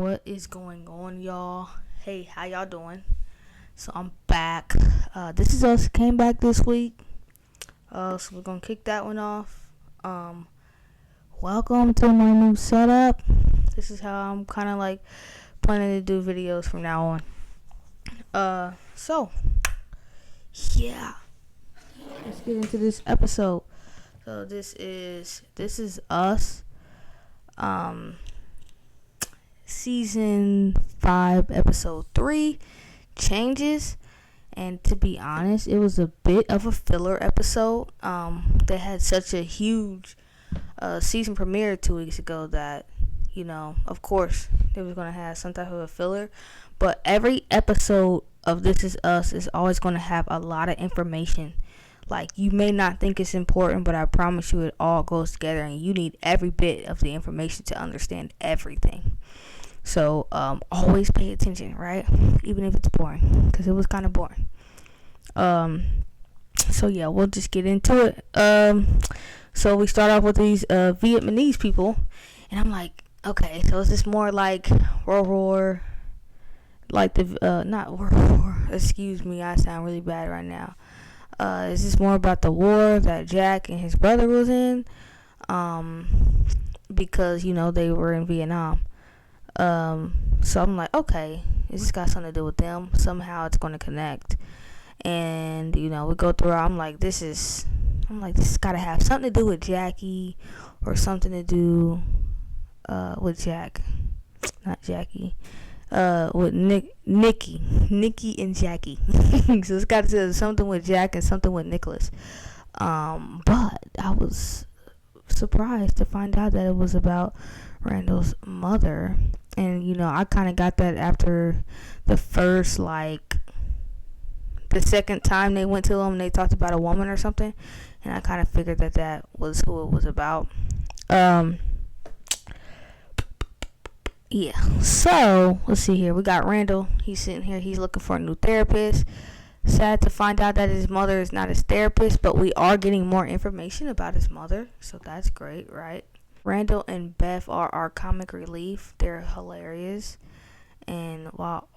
What is going on, y'all? Hey, how y'all doing? So I'm back. This is us. Came back this week. So we're gonna kick that one off. Welcome to my new setup. This is how I'm kind of like planning to do videos from now on. So yeah, let's get into this episode. So this is us. Season 5, episode 3, changes. And to be honest, it was a bit of a filler episode. They had such a huge season premiere 2 weeks ago that, of course, they was going to have some type of a filler. But every episode of This Is Us is always going to have a lot of information. Like, you may not think it's important, but I promise you it all goes together, and you need every bit of the information to understand everything. So, always pay attention, right? Even if it's boring, because it was kind of boring. So yeah, we'll just get into it. So we start off with these Vietnamese people, and I'm like, okay, so is this more like World War, like the not World War? Excuse me, I sound really bad right now. Is this more about the war that Jack and his brother was in? Because they were in Vietnam. So I'm like, okay, is this got something to do with them? Somehow it's going to connect. And, we go through, I'm like, this has got to have something to do with Jackie, or something to do, with Jack. Not Jackie. With Nikki and Jackie. So it's got to do something with Jack and something with Nicholas. But I was surprised to find out that it was about Randall's mother. And I kind of got that after the first, the second time they went to him and they talked about a woman or something, and I kind of figured that was who it was about. Yeah, so let's see here. We got Randall. He's sitting here. He's looking for a new therapist. Sad to find out that his mother is not his therapist, but we are getting more information about his mother, so that's great, right? Randall and Beth are our comic relief. They're hilarious. And while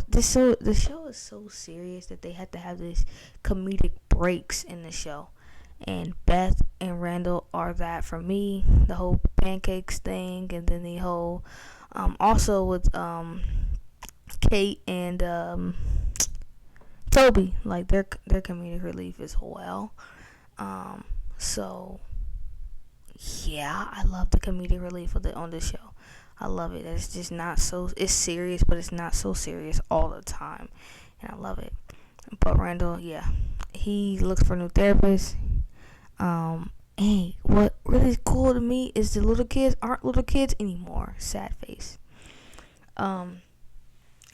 the show is so serious that they had to have these comedic breaks in the show. And Beth and Randall are that for me. The whole pancakes thing, and then the whole also with Kate and Toby, like their comedic relief as well. So yeah, I love the comedic relief on the show. I love it. It's just not so, it's serious, but it's not so serious all the time. And I love it. But Randall, yeah, he looks for a new therapist. And what really is cool to me is the little kids aren't little kids anymore. Sad face. The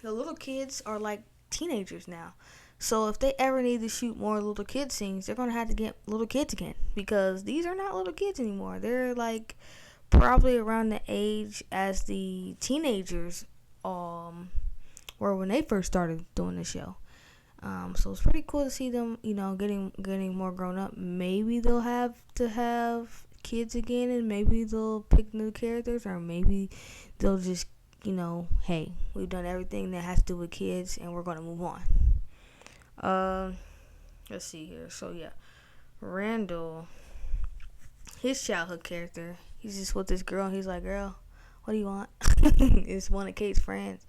little kids are like teenagers now. So if they ever need to shoot more little kid scenes, they're going to have to get little kids again. Because these are not little kids anymore. They're like probably around the age as the teenagers were when they first started doing the show. So it's pretty cool to see them, getting more grown up. Maybe they'll have to have kids again, and maybe they'll pick new characters, or maybe they'll just, hey, we've done everything that has to do with kids, and we're going to move on. Let's see here. So yeah, Randall, his childhood character, he's just with this girl, and he's like, girl, what do you want? It's one of Kate's friends.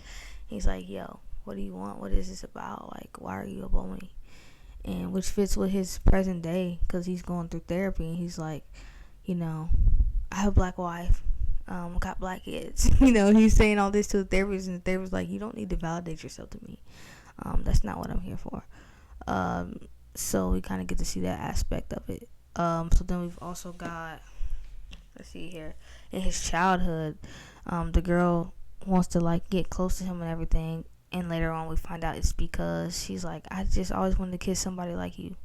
He's like, yo, what do you want? What is this about? Like, why are you up on me? And which fits with his present day, because he's going through therapy, and he's like, I have a black wife, got black kids. He's saying all this to the therapist, and the therapist's like, you don't need to validate yourself to me. That's not what I'm here for. So we kind of get to see that aspect of it. So then we've also got, let's see here, in his childhood, the girl wants to get close to him and everything, and later on we find out it's because she's like, I just always wanted to kiss somebody like you.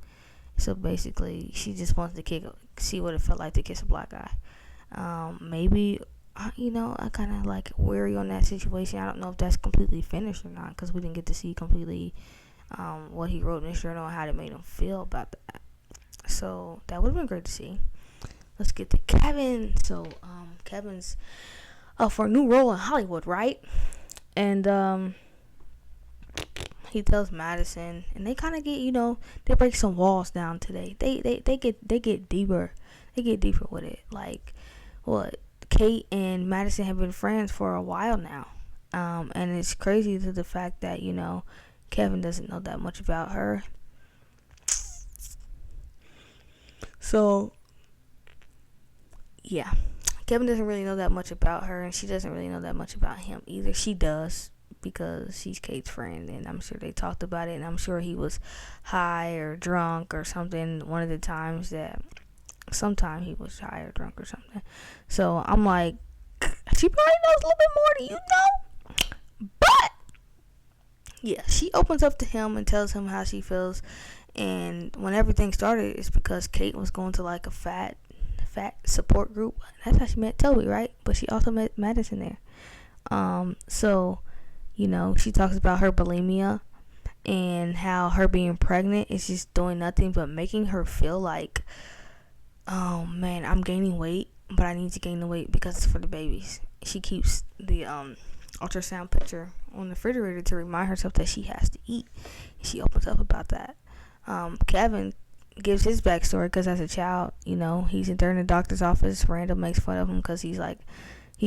So basically she just wants to see what it felt like to kiss a black guy. Maybe I kind of weary on that situation. I don't know if that's completely finished or not, because we didn't get to see completely what he wrote in his journal and how it made him feel about that. So that would have been great to see. Let's get to Kevin. So Kevin's for a new role in Hollywood, right? And he tells Madison, and they kind of get, they break some walls down today. They get deeper. They get deeper with it. Like, what? Kate and Madison have been friends for a while now. And it's crazy to the fact that, Kevin doesn't know that much about her. So, yeah. Kevin doesn't really know that much about her, and she doesn't really know that much about him either. She does, because she's Kate's friend, and I'm sure they talked about it, and I'm sure he was high or drunk or something one of the times that, sometime he was high or drunk or something. So I'm like, she probably knows a little bit more than you know. But yeah, she opens up to him and tells him how she feels. And when everything started, it's because Kate was going to like a fat support group. That's how she met Toby, right? But she also met Madison there. So, she talks about her bulimia and how her being pregnant is just doing nothing but making her feel like, oh man, I'm gaining weight, but I need to gain the weight because it's for the babies. She keeps the ultrasound picture on the refrigerator to remind herself that she has to eat. She opens up about that. Kevin gives his backstory because as a child, he's in the doctor's office. Randall makes fun of him because he's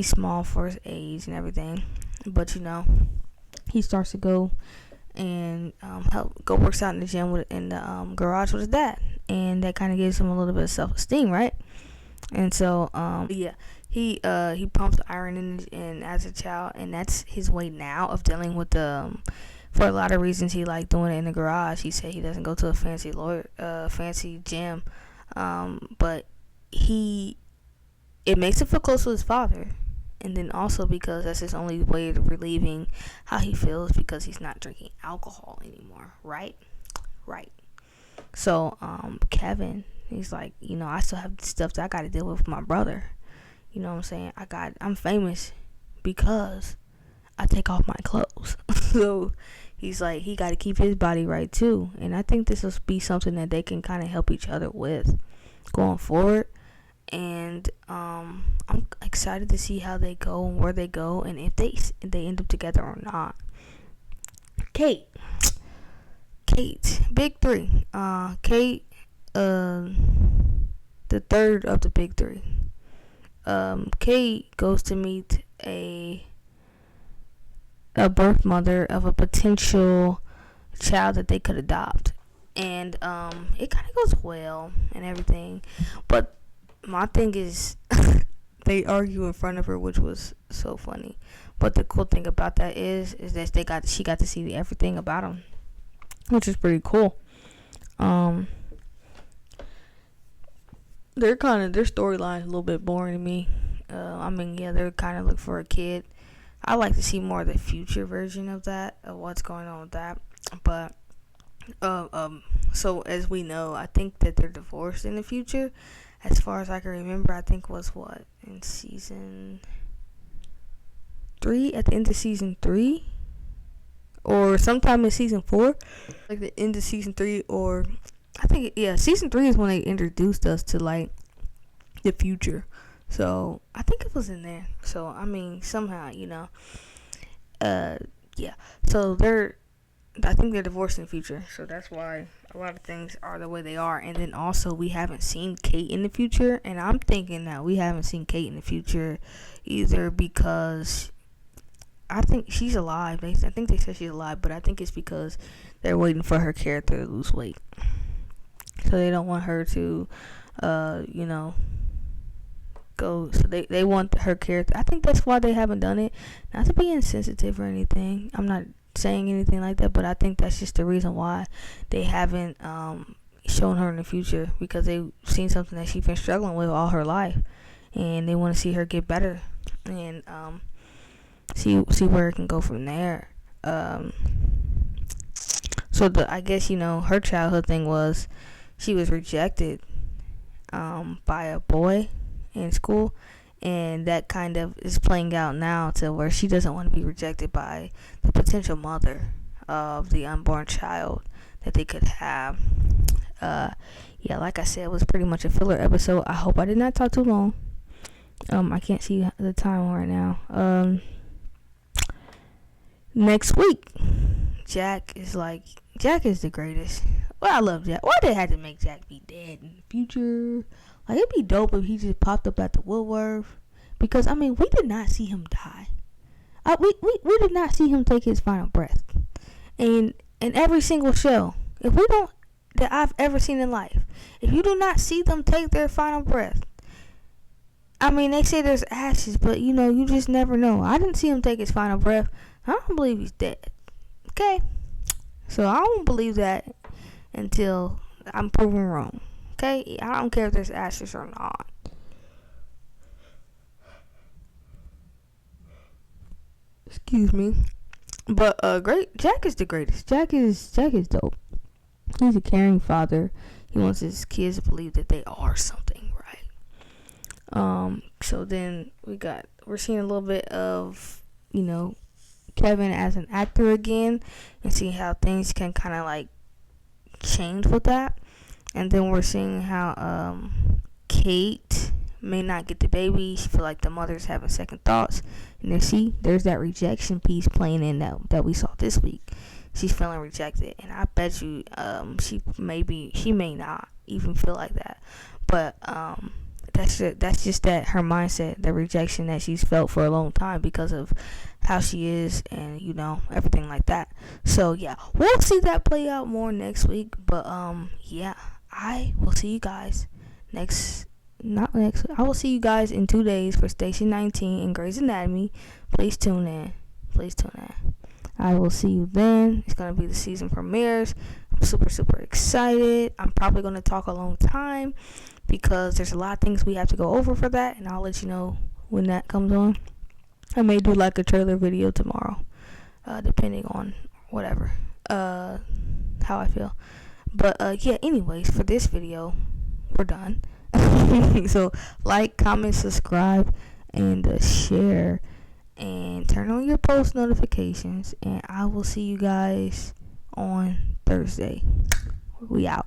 small for his age and everything. But he starts to go and works out in the gym in the garage with his dad, and that kind of gives him a little bit of self-esteem, right? And so he pumps iron in as a child, and that's his way now of dealing with for a lot of reasons. He liked doing it in the garage. He said he doesn't go to a fancy gym, but it makes him feel close to his father. And then also because that's his only way of relieving how he feels, because he's not drinking alcohol anymore, right? Right. So, Kevin, he's like, I still have stuff that I got to deal with my brother. You know what I'm saying? I'm famous because I take off my clothes. So, he's like, he got to keep his body right too. And I think this will be something that they can kind of help each other with going forward. And I'm excited to see how they go and where they go, and if they end up together or not. Kate, big three. Kate, the third of the big three. Kate goes to meet a birth mother of a potential child that they could adopt, and it kind of goes well and everything, but my thing is they argue in front of her, which was so funny. But the cool thing about that is that she got to see everything about him, which is pretty cool. Their storyline is a little bit boring to me. They're kind of looking for a kid. I like to see more of the future version of that, of what's going on with that. But so as we know, I think that they're divorced in the future. As far as I can remember, I think was in season 3, at the end of season 3, or sometime in season 4, like the end of season 3, or I think season 3 is when they introduced us to like the future. So I think it was in there. So somehow, So I think they're divorced in the future, so that's why a lot of things are the way they are. And then also, we haven't seen Kate in the future, and I'm thinking that we haven't seen Kate in the future either because I think she's alive. I think they said she's alive, but I think it's because they're waiting for her character to lose weight, so they don't want her to, go. So they want her character. I think that's why they haven't done it. Not to be insensitive or anything. I'm not saying anything like that, but I think that's just the reason why they haven't shown her in the future, because they've seen something that she's been struggling with all her life, and they want to see her get better and see where it can go from there. So I guess her childhood thing was she was rejected by a boy in school, and that kind of is playing out now to where she doesn't want to be rejected by the potential mother of the unborn child that they could have. Like I said, it was pretty much a filler episode. I hope I did not talk too long. I can't see the time right now. Next week, Jack is the greatest. Well, I love Jack. Why they had to make Jack be dead in the future? Like, it'd be dope if he just popped up at the Woodworth. Because, I mean, we did not see him die. We did not see him take his final breath. And in every single show, that I've ever seen in life, if you do not see them take their final breath, I mean, they say there's ashes, but, you just never know. I didn't see him take his final breath. I don't believe he's dead. Okay? So, I won't believe that until I'm proven wrong. Okay? I don't care if there's ashes or not. Excuse me. But, Jack is the greatest. Jack is dope. He's a caring father. He wants his kids to believe that they are something, right? So then we're seeing a little bit of, Kevin as an actor again, and see how things can kind of like change with that. And then we're seeing how Kate may not get the baby. She feel like the mother's having second thoughts. And there's that rejection piece playing in that we saw this week. She's feeling rejected, and I bet you she may not even feel like that, but that's just that her mindset, the rejection that she's felt for a long time because of how she is and everything like that. So yeah, we'll see that play out more next week, but yeah, I will see you guys I will see you guys in 2 days for Station 19 in Grey's Anatomy. Please tune in. I will see you then. It's going to be the season premieres. I'm super, super excited. I'm probably going to talk a long time because there's a lot of things we have to go over for that, and I'll let you know when that comes on. I may do like a trailer video tomorrow, depending on whatever, how I feel. But, yeah, anyways, for this video, we're done. So, like, comment, subscribe, and share. And turn on your post notifications. And I will see you guys on Thursday. We out.